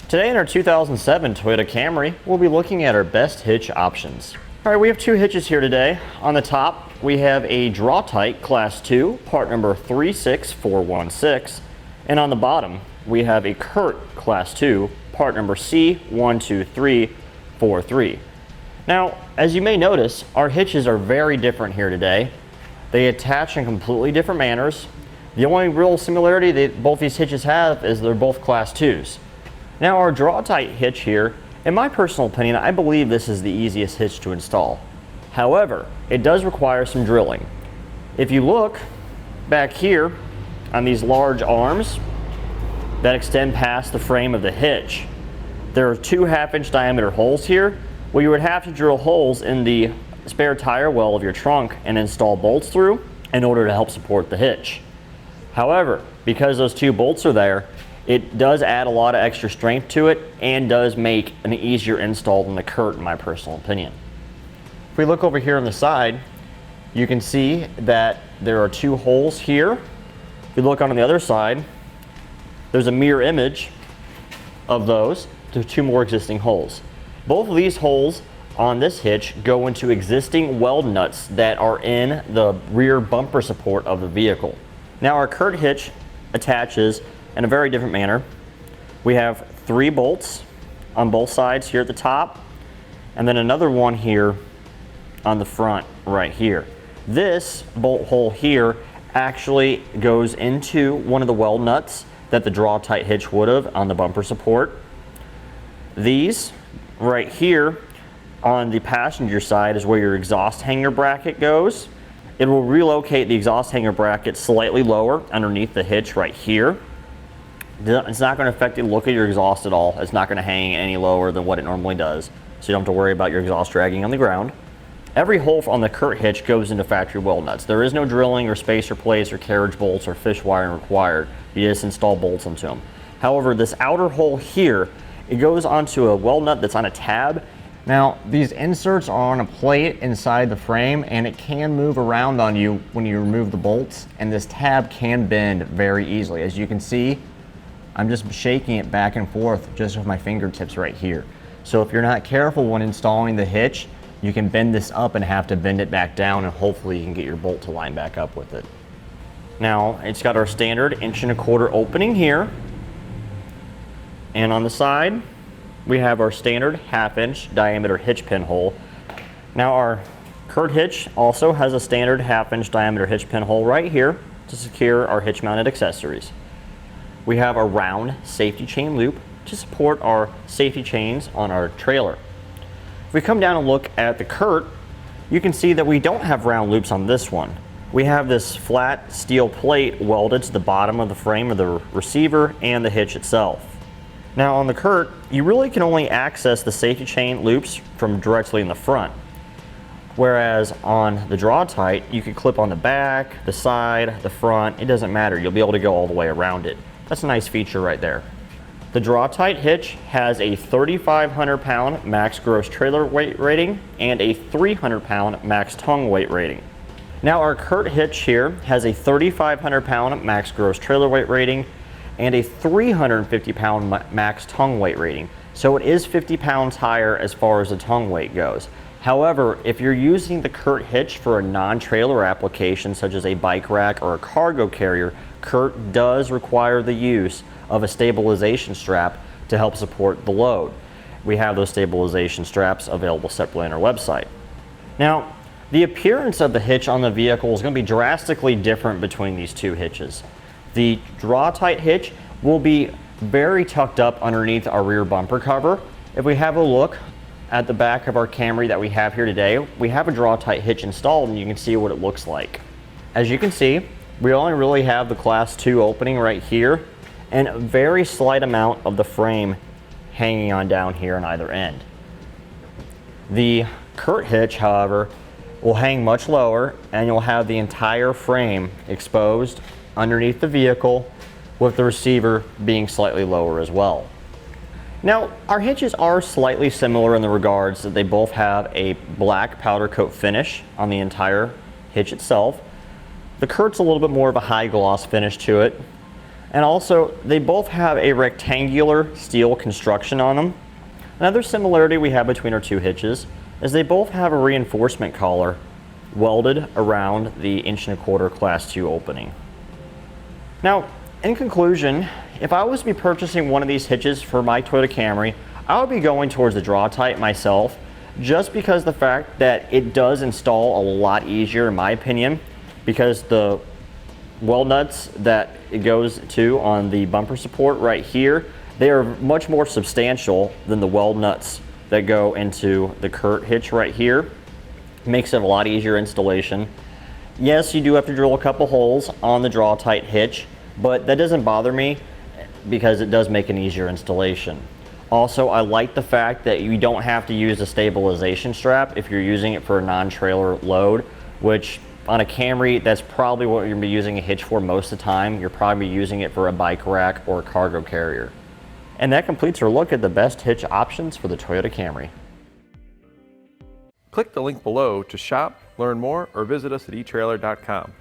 Today in our 2007 Toyota Camry, we'll be looking at our best hitch options. All right, we have two hitches here today. On the top, we have a Draw-Tite Class 2, part number 36416. And on the bottom, we have a Curt Class 2, part number C12343. Now, as you may notice, our hitches are very different here today. They attach in completely different manners. The only real similarity that both these hitches have is they're both Class 2s. Now our Drawtite hitch here, in my personal opinion, I believe this is the easiest hitch to install. However, it does require some drilling. If you look back here on these large arms that extend past the frame of the hitch, there are two 1/2-inch diameter holes here where you would have to drill holes in the spare tire well of your trunk and install bolts through in order to help support the hitch. However, because those two bolts are there, it does add a lot of extra strength to it and does make an easier install than the Curt, in my personal opinion. If we look over here on the side, you can see that there are two holes here. If you look on the other side, there's a mirror image of those. There's two more existing holes. Both of these holes on this hitch go into existing weld nuts that are in the rear bumper support of the vehicle. Now our Curt hitch attaches in a very different manner. We have 3 bolts on both sides here at the top, and then another one here on the front right here. This bolt hole here actually goes into one of the weld nuts that the Draw-Tite hitch would have on the bumper support. These right here on the passenger side is where your exhaust hanger bracket goes. It will relocate the exhaust hanger bracket slightly lower underneath the hitch right here. It's not going to affect the look of your exhaust at all. It's not going to hang any lower than what it normally does, so you don't have to worry about your exhaust dragging on the ground. Every hole on the Curt hitch goes into factory weld nuts. There is no drilling or spacer plates or carriage bolts or fish wiring required. You just install bolts into them. However, this outer hole here, it goes onto a weld nut that's on a tab. Now, these inserts are on a plate inside the frame, and it can move around on you when you remove the bolts, and this tab can bend very easily. As you can see, I'm just shaking it back and forth just with my fingertips right here. So if you're not careful when installing the hitch, you can bend this up and have to bend it back down, and hopefully you can get your bolt to line back up with it. Now, it's got our standard 1.25" opening here, and on the side, we have our standard 1/2-inch diameter hitch pin hole. Now our Curt hitch also has a standard 1/2-inch diameter hitch pin hole right here to secure our hitch mounted accessories. We have a round safety chain loop to support our safety chains on our trailer. If we come down and look at the Curt, you can see that we don't have round loops on this one. We have this flat steel plate welded to the bottom of the frame of the receiver and the hitch itself. Now on the Curt, you really can only access the safety chain loops from directly in the front. Whereas on the Draw-Tite, you can clip on the back, the side, the front, it doesn't matter. You'll be able to go all the way around it. That's a nice feature right there. The Draw-Tite hitch has a 3,500-pound max gross trailer weight rating and a 300-pound max tongue weight rating. Now our Curt hitch here has a 3,500-pound max gross trailer weight rating and a 350-pound max tongue weight rating. So it is 50 pounds higher as far as the tongue weight goes. However, if you're using the Curt hitch for a non-trailer application such as a bike rack or a cargo carrier, Curt does require the use of a stabilization strap to help support the load. We have those stabilization straps available separately on our website. Now, the appearance of the hitch on the vehicle is going to be drastically different between these two hitches. The Draw-Tite hitch will be very tucked up underneath our rear bumper cover. If we have a look at the back of our Camry that we have here today, we have a Draw-Tite hitch installed, and you can see what it looks like. As you can see, we only really have the Class 2 opening right here and a very slight amount of the frame hanging on down here on either end. The Curt hitch, however, will hang much lower, and you'll have the entire frame exposed underneath the vehicle, with the receiver being slightly lower as well. Now, our hitches are slightly similar in the regards that they both have a black powder coat finish on the entire hitch itself. The Curt's a little bit more of a high gloss finish to it. And also, they both have a rectangular steel construction on them. Another similarity we have between our two hitches is they both have a reinforcement collar welded around the 1¼ Class 2 opening. Now, in conclusion, if I was to be purchasing one of these hitches for my Toyota Camry, I would be going towards the Draw-Tite myself, just because the fact that it does install a lot easier in my opinion, because the weld nuts that it goes to on the bumper support right here, they are much more substantial than the weld nuts that go into the Curt hitch right here. Makes it a lot easier installation. Yes, you do have to drill a couple holes on the Draw-Tite hitch, but that doesn't bother me because it does make an easier installation. Also, I like the fact that you don't have to use a stabilization strap if you're using it for a non-trailer load, which on a Camry, that's probably what you're gonna be using a hitch for most of the time. You're probably using it for a bike rack or a cargo carrier. And that completes our look at the best hitch options for the Toyota Camry. Click the link below to shop, learn more, or visit us at etrailer.com.